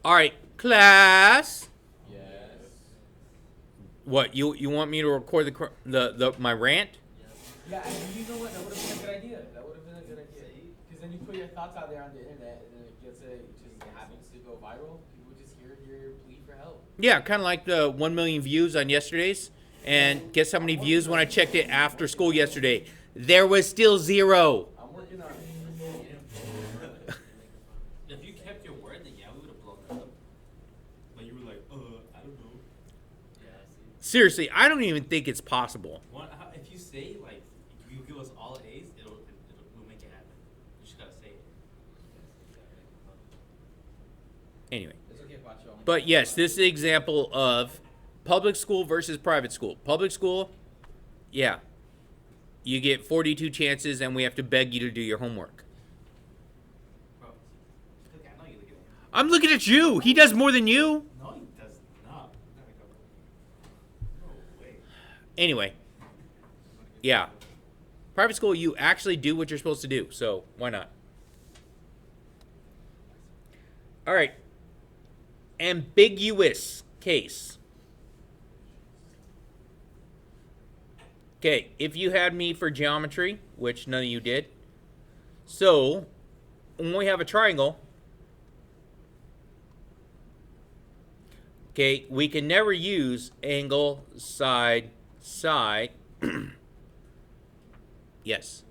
All right, class. Yes. What you want me to record the my rant? Yeah, and you know what? That would have been a good idea. That would have been a good idea. Because then you put your thoughts out there on the internet, and then it happens to go viral. People just hear your plea for help. Yeah, kind of like the 1 million views on yesterday's. And guess how many views when I checked it after school yesterday? There was still 0. I'm working on it. If you kept your word, then yeah, we would have blown up. But you were like, I don't know. Yeah, I see. Seriously, I don't even think it's possible. If you say, like, if you give us all A's, we'll make it happen. You just gotta say it. Anyway. It's okay, Pacho. But yes, this is an example of public school versus private school. Public school, yeah. You get 42 chances and we have to beg you to do your homework. Bro, look, I know you look at him. I'm looking at you. He does more than you. No, he does not. No way. Anyway, yeah. Private school, you actually do what you're supposed to do. So why not? All right. Ambiguous case. Okay, if you had me for geometry, which none of you did. So, when we have a triangle, okay, we can never use angle, side, side. Yes.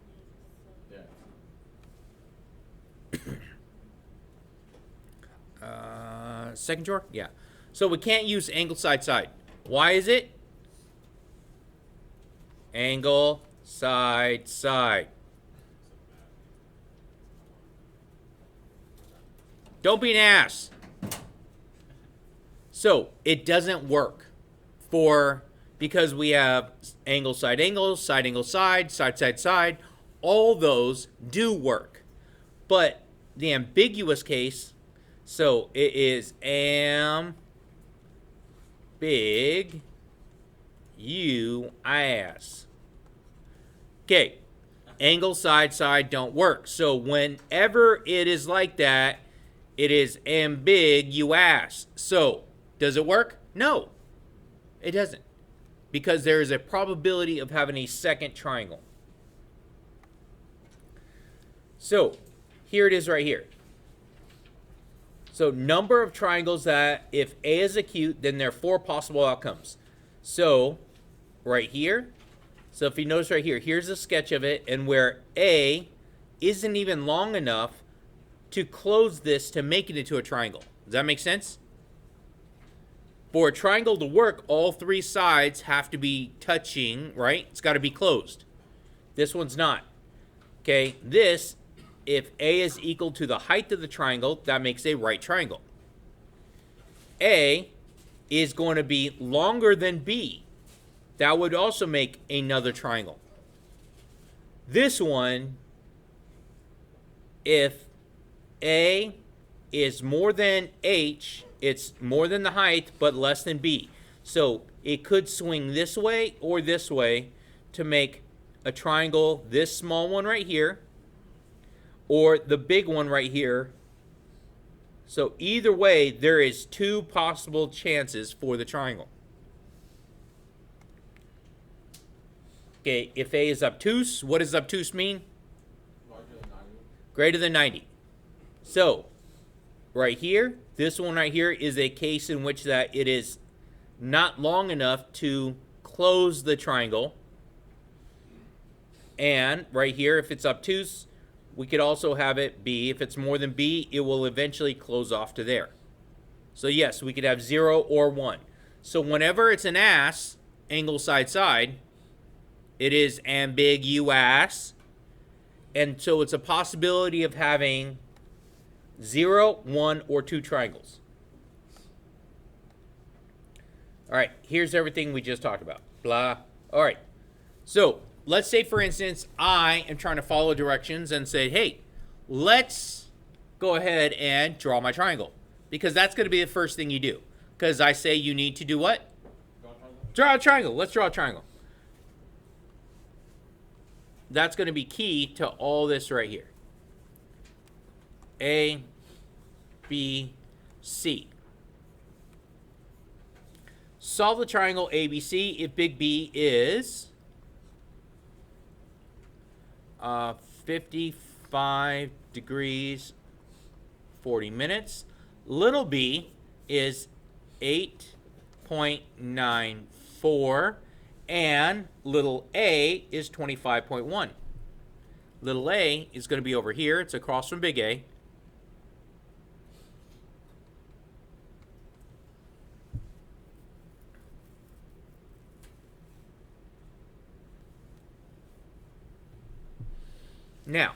Second drawer? Yeah. So we can't use angle, side, side. Why is it? Angle, side, side. Don't be an ass. So it doesn't work because we have angle, side, side, side, side. All those do work. But the ambiguous case, so it is big you ass. Okay, angle, side don't work. So whenever it is like that, it is ambiguous. So does it work? No, it doesn't, because there is a probability of having a second triangle. So here it is right here. So number of triangles that if A is acute, then there are 4 possible outcomes. So right here, so if you notice right here, here's a sketch of it, and where A isn't even long enough to close this to make it into a triangle. Does that make sense? For a triangle to work, all 3 sides have to be touching, right? It's got to be closed. This one's not. Okay, this, if A is equal to the height of the triangle, that makes a right triangle. A is going to be longer than B. That would also make another triangle. This one, if A is more than H, it's more than the height, but less than B. So it could swing this way or this way to make a triangle, this small one right here, or the big one right here. So either way, there is 2 possible chances for the triangle. Okay, if A is obtuse, what does obtuse mean? Larger than 90. Greater than 90. So, right here, this one right here is a case in which that it is not long enough to close the triangle. And right here, if it's obtuse, we could also have it B. If it's more than B, it will eventually close off to there. So yes, we could have 0 or 1. So whenever it's an ass, angle, side, side, it is ambiguous. And so it's a possibility of having 0, 1, or 2 triangles. All right, here's everything we just talked about. Blah. All right. So let's say, for instance, I am trying to follow directions and say, hey, let's go ahead and draw my triangle. Because that's going to be the first thing you do. Because I say you need to do what? Draw a triangle. Let's draw a triangle. That's going to be key to all this right here. A, B, C. Solve the triangle ABC if big B is 55 degrees, 40 minutes. Little b is 8.94, and little a is 25.1. Little a is going to be over here. It's across from big A. Now,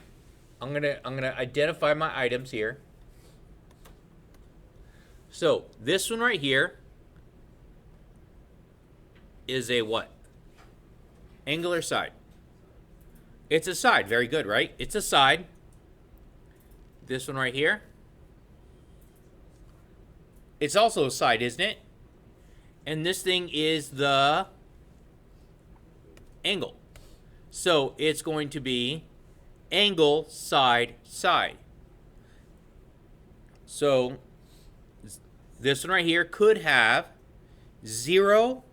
I'm gonna identify my items here. So this one right here is a what? Angular side. It's a side. Very good, right? It's a side. This one right here. It's also a side, isn't it? And this thing is the angle. So it's going to be angle, side, side. So this one right here could have 0,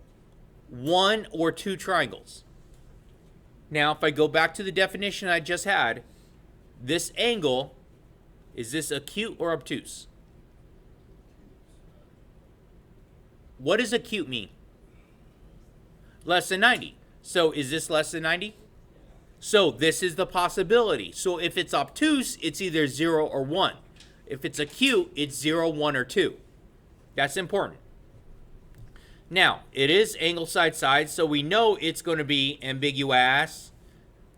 1, or 2 triangles. Now, if I go back to the definition I just had, this angle, is this acute or obtuse? What does acute mean? Less than 90. So is this less than 90? So this is the possibility. So if it's obtuse, it's either 0 or 1. If it's acute, it's 0, 1, or 2. That's important. Now, it is angle side side, so we know it's going to be ambiguous.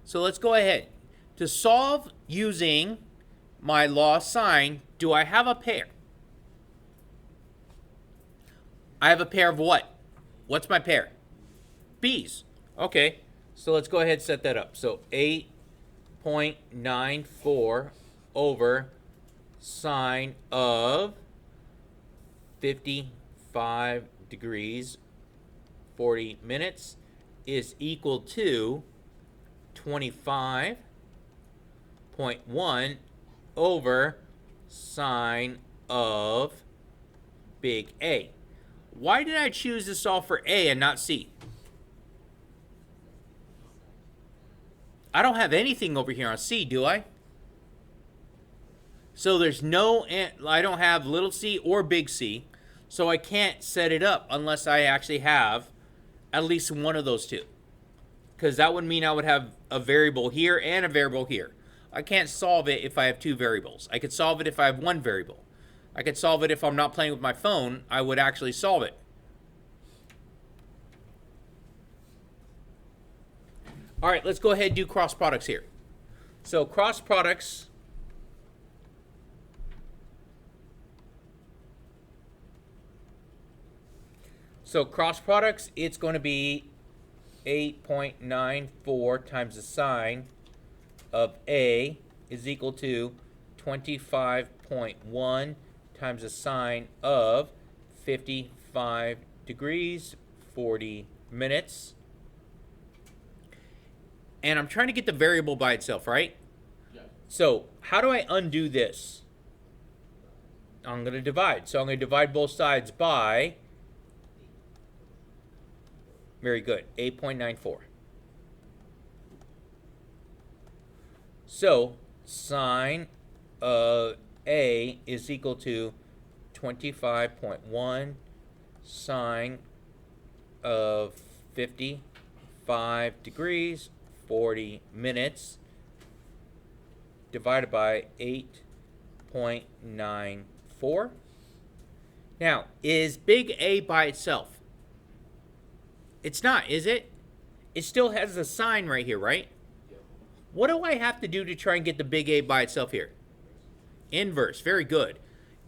So let's go ahead. To solve using my law sign, do I have a pair? I have a pair of what? What's my pair? B's. Okay. So let's go ahead and set that up. So 8.94 over sine of 55 degrees, 40 minutes is equal to 25.1 over sine of big A. Why did I choose to solve for A and not C? I don't have anything over here on C, do I? So there's no, I don't have little c or big C, so I can't set it up unless I actually have at least one of those two. Because that would mean I would have a variable here and a variable here. I can't solve it if I have 2 variables. I could solve it if I have 1 variable. I could solve it if I'm not playing with my phone. I would actually solve it. All right, let's go ahead and do cross products here. So cross products. So cross products, it's going to be 8.94 times the sine of A is equal to 25.1 times the sine of 55 degrees, 40 minutes. And I'm trying to get the variable by itself, right? Yeah. So how do I undo this? I'm going to divide. So I'm going to divide both sides by, very good, 8.94. So sine of A is equal to 25.1 sine of 55 degrees, 40 minutes, divided by 8.94. Now, is big A by itself? It's not, is it? It still has a sign right here, right? Yep. What do I have to do to try and get the big A by itself here? Inverse. Very good.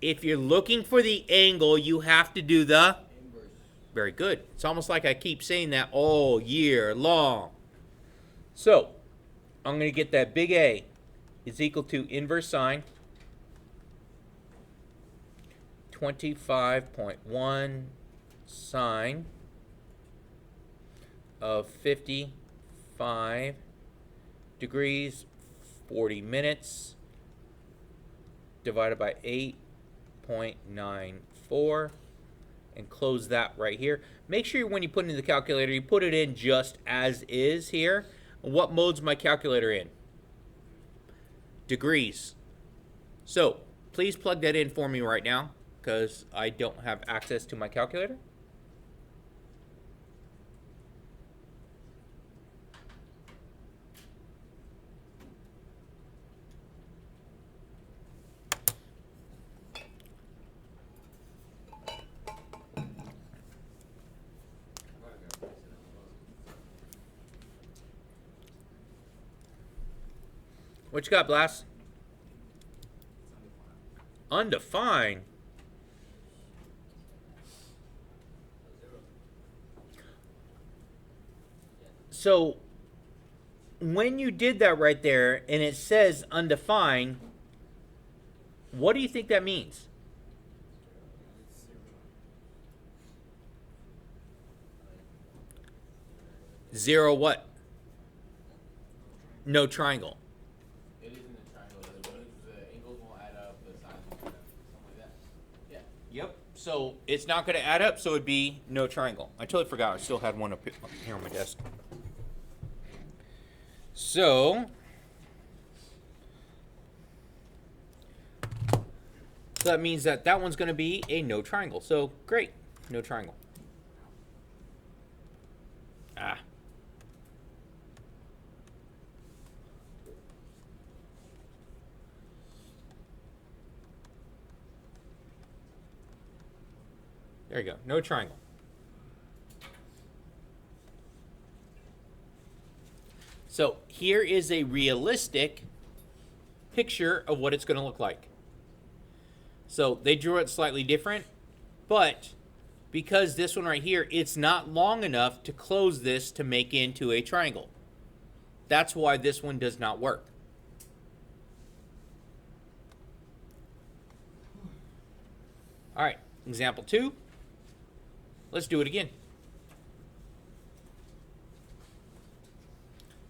If you're looking for the angle, you have to do the Inverse. very good. It's almost like I keep saying that all year long. So, I'm going to get that big A is equal to inverse sine 25.1 sine of 55 degrees, 40 minutes, divided by 22.94 and close that right here. Make sure when you put it in the calculator, you put it in just as is here. What mode's my calculator in? Degrees. So please plug that in for me right now because I don't have access to my calculator. What you got, Blast? Undefined. So when you did that right there and it says undefined, what do you think that means? Zero what? No triangle. It isn't a triangle. The angles won't add up. The sides won't add up. Something like that. Yeah. Yep. So it's not going to add up, so it'd be no triangle. I totally forgot. I still had one up here on my desk. So that means that that one's going to be a no triangle. So great, no triangle. Ah. There you go, no triangle. So here is a realistic picture of what it's going to look like. So they drew it slightly different, but because this one right here, it's not long enough to close this to make into a triangle. That's why this one does not work. All right, example 2. Let's do it again.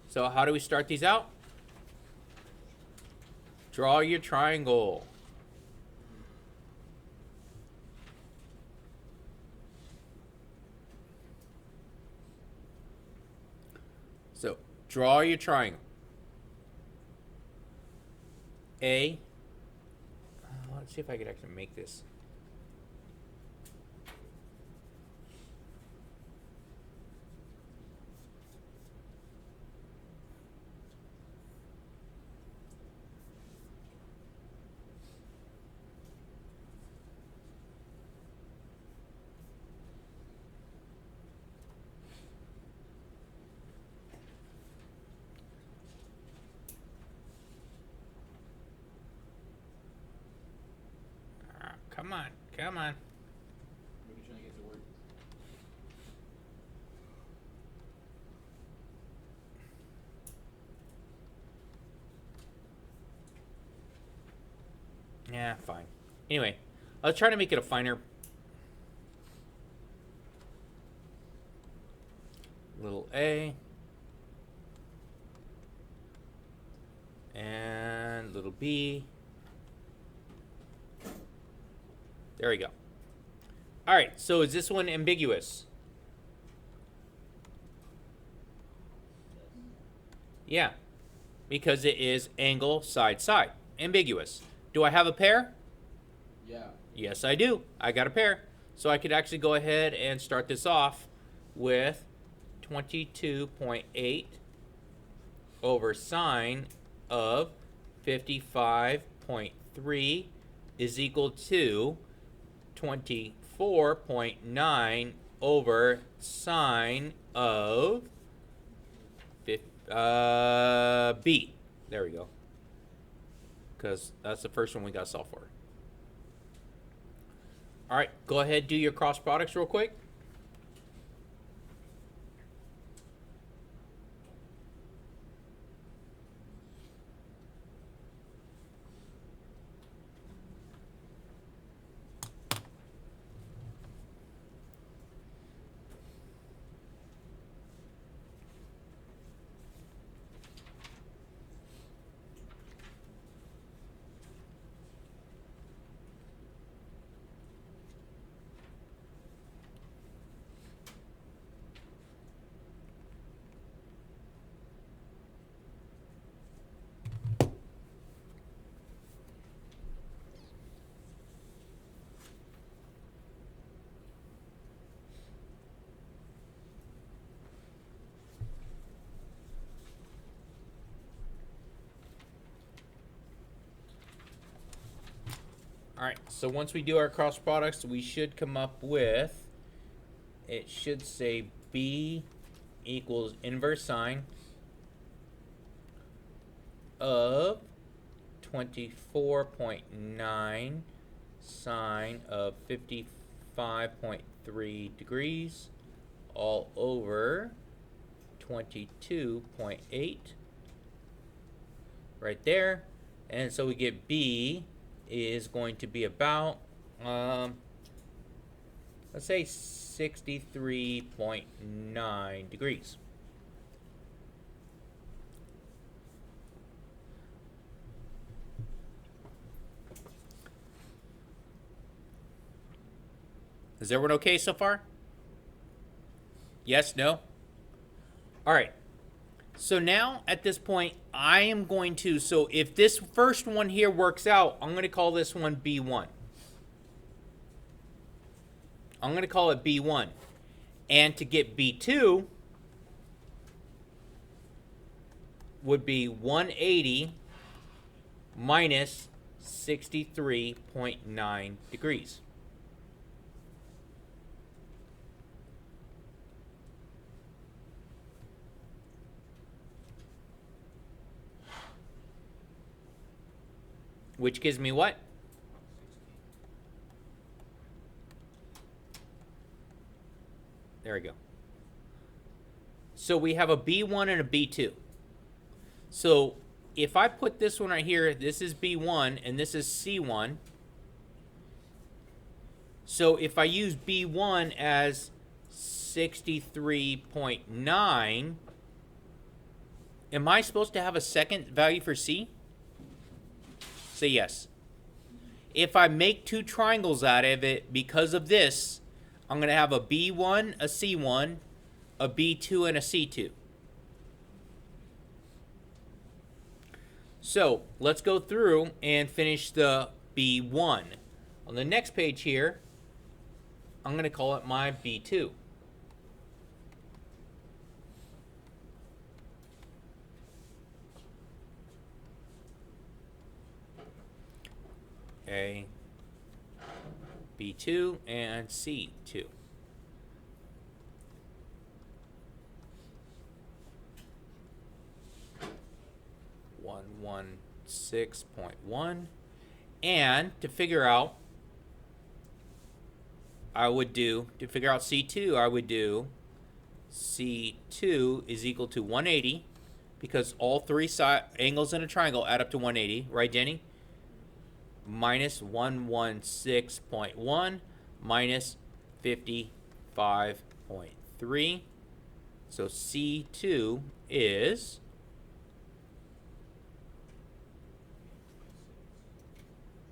So how do we start these out? Draw your triangle. So draw your triangle. Let's see if I could actually make this. Come on, come on. Maybe trying to get to work. Yeah, fine. Anyway, I was trying to make it a finer little a and little b. There we go. All right, so is this one ambiguous? Yeah, because it is angle, side, side. Ambiguous. Do I have a pair? Yeah. Yes, I do. I got a pair. So I could actually go ahead and start this off with 22.8 over sine of 55.3 is equal to 24.9 over sine of B. There we go. Because that's the first one we got to solve for. All right, go ahead, do your cross products real quick. All right, so once we do our cross products, we should come up with, it should say B equals inverse sine of 24.9 sine of 55.3 degrees all over 22.8 right there. And so we get B is going to be about, let's say 63.9 degrees. Is everyone okay so far? Yes, no? All right. So now at this point, I am going to, so if this first one here works out, I'm going to call this one B1. I'm going to call it B1. And to get B2 would be 180 minus 63.9 degrees. Which gives me what? There we go. So we have a B1 and a B2. So if I put this one right here, this is B1 and this is C1. So if I use B1 as 63.9, am I supposed to have a second value for C? Say yes. If I make two triangles out of it because of this, I'm going to have a B1, a C1, a B2, and a C2. So let's go through and finish the B1. On the next page here, I'm going to call it my B2. A, B2, and C2. One, 116.1. And to figure out, I would do, to figure out C2, I would do C2 is equal to 180 because all three angles in a triangle add up to 180, right, Jenny? Minus 116.1 minus 55.3. So C2 is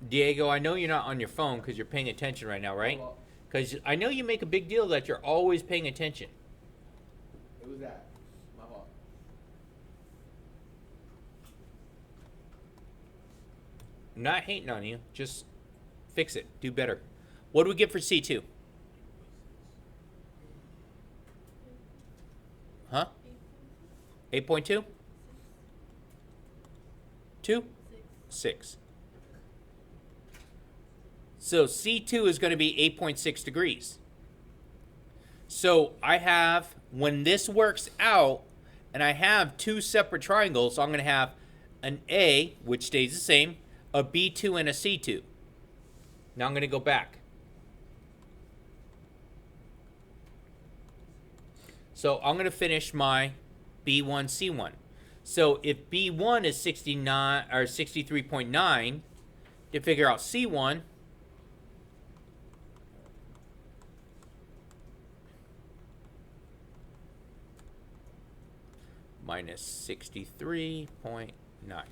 Diego, I know you're not on your phone because you're paying attention right now, right? Because I know you make a big deal that you're always paying attention. It was that. My fault. I'm not hating on you. Just fix it. Do better. What do we get for C2? Huh? 8.2? 2? 6. So C2 is going to be 8.6 degrees. So I have, when this works out, and I have two separate triangles, so I'm going to have an A, which stays the same, a B2 and a C2. Now I'm going to go back. So I'm going to finish my B1, C1. So if B1 is 69 or 63.9, to figure out C1, minus 63.9.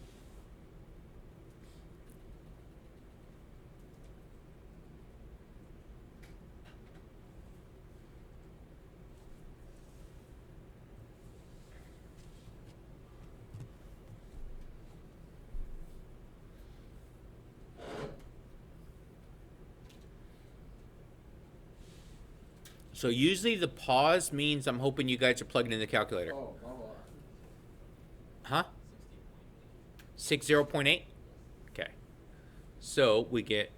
So usually the pause means I'm hoping you guys are plugging in the calculator. Oh, my fault. Huh? 60.8? Okay. So we get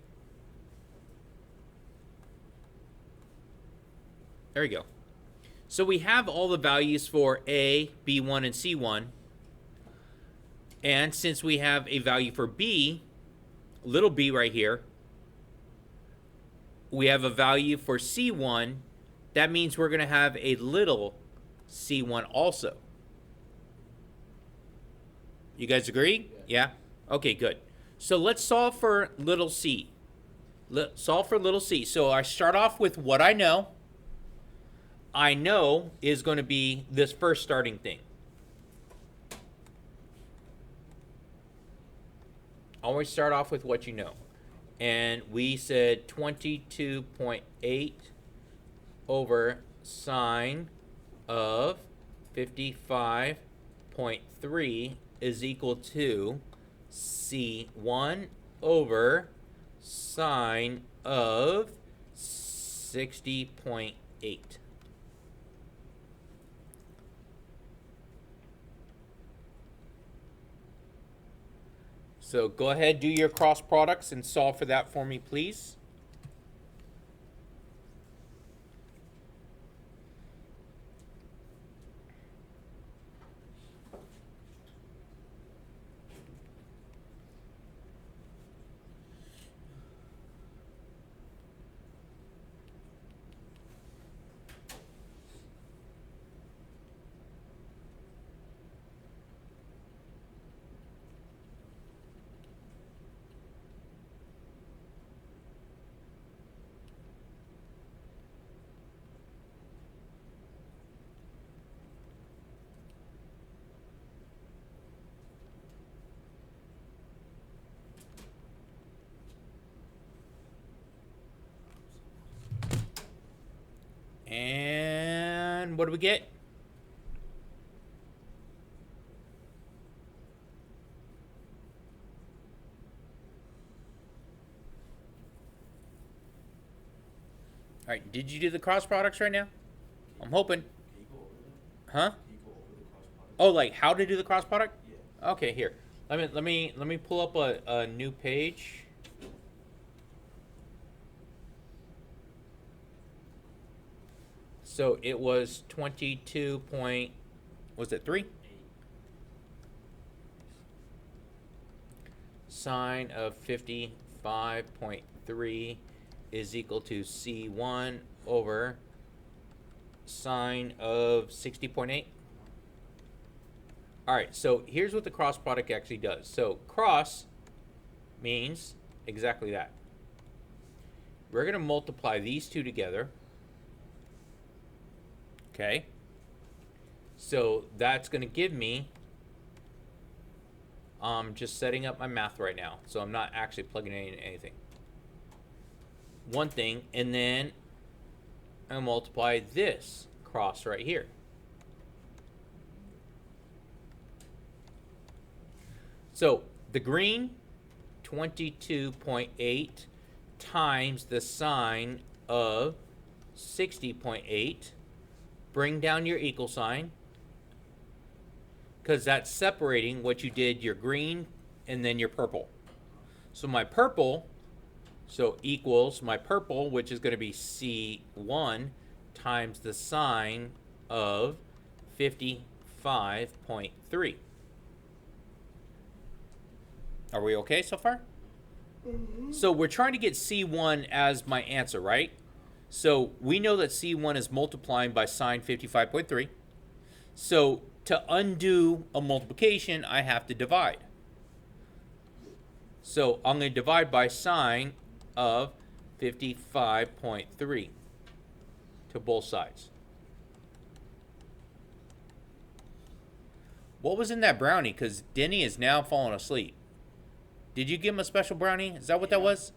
There we go. So we have all the values for A, B1, and C1. And since we have a value for B, little b right here, we have a value for C1. That means we're going to have a little C1 also. You guys agree? Yeah? Okay, good. So let's solve for little c. Solve for little c. So I start off with what I know. I know is going to be this first starting thing. Always start off with what you know. And we said 22.8 over sine of 55.3 is equal to C1 over sine of 60.8. So go ahead, do your cross products and solve for that for me, please. And what do we get? All right, did you do the cross products right now? I'm hoping. Huh? Oh, like how to do the cross product? Yeah. Okay, here. Let me pull up a new page. So it was 22 point, was it 3? Sine of 55.3 is equal to C1 over sine of 60.8. All right, so here's what the cross product actually does. So cross means exactly that. We're going to multiply these two together. Okay. So that's going to give me, just setting up my math right now. So I'm not actually plugging in anything. One thing, and then I multiply this cross right here. So the green, 22.8 times the sine of 60.8. Bring down your equal sign, because that's separating what you did, your green and then your purple. So my purple, equals my purple, which is going to be C1 times the sine of 55.3. Are we okay so far? Mm-hmm. So we're trying to get C1 as my answer, right? So we know that C1 is multiplying by sine 55.3. So to undo a multiplication, I have to divide. So I'm going to divide by sine of 55.3 to both sides. What was in that brownie? Because Denny is now falling asleep. Did you give him a special brownie? Is that what that was?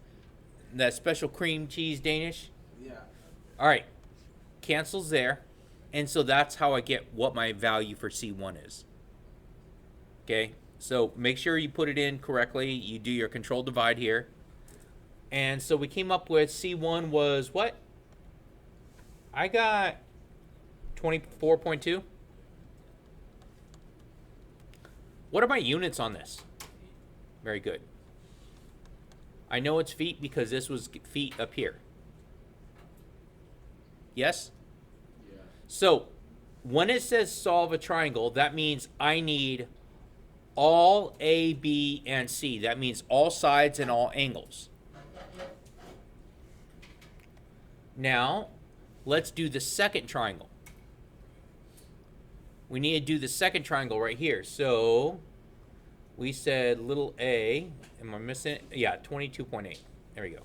That special cream cheese Danish? Yeah. All right. Cancels there. And so that's how I get what my value for C1 is. Okay. So make sure you put it in correctly. You do your control divide here. And so we came up with C1 was what? I got 24.2. What are my units on this? Very good. I know it's feet because this was feet up here. Yes? So when it says solve a triangle, that means I need all A, B, and C. That means all sides and all angles. Now, let's do the second triangle. We need to do the second triangle right here. So we said little a. Am I missing it? Yeah, 22.8. There we go.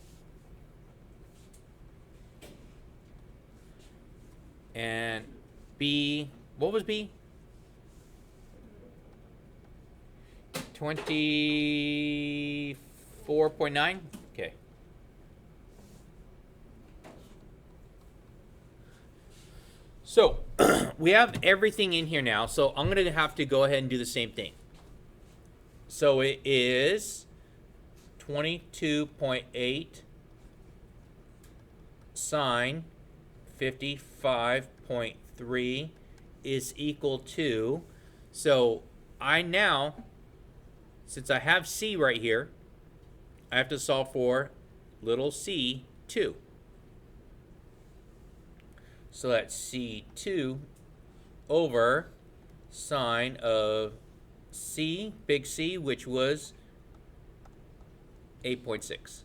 And B, what was B? 24.9? Okay. So we have everything in here now. So I'm going to have to go ahead and do the same thing. So it is 22.8 sine 55.3 is equal to, so I now, since I have C right here, I have to solve for little c2. So that's c2 over sine of C, big C, which was 8.6.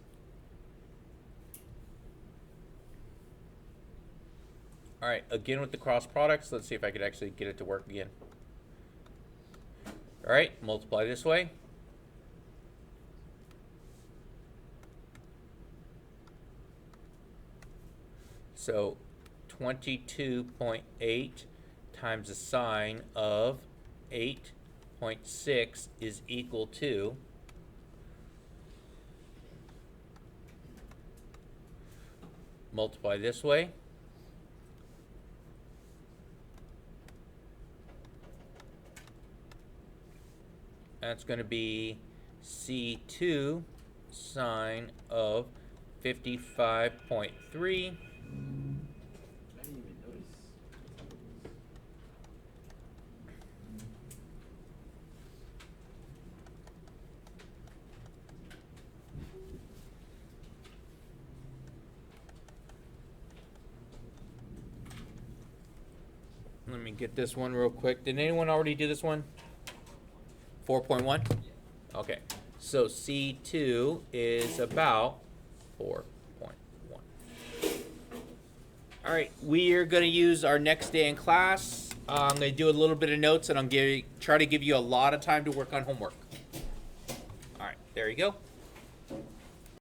All right, again with the cross products, let's see if I could actually get it to work again. All right, multiply this way. So 22.8 times the sine of 8.6 is equal to multiply this way. That's going to be C2 sine of 55.3. I didn't even notice. Let me get this one real quick. Did anyone already do this one? 4.1? Okay. So C2 is about 4.1. All right, we are going to use our next day in class. I'm going to do a little bit of notes, and I'm going to try to give you a lot of time to work on homework. All right, there you go.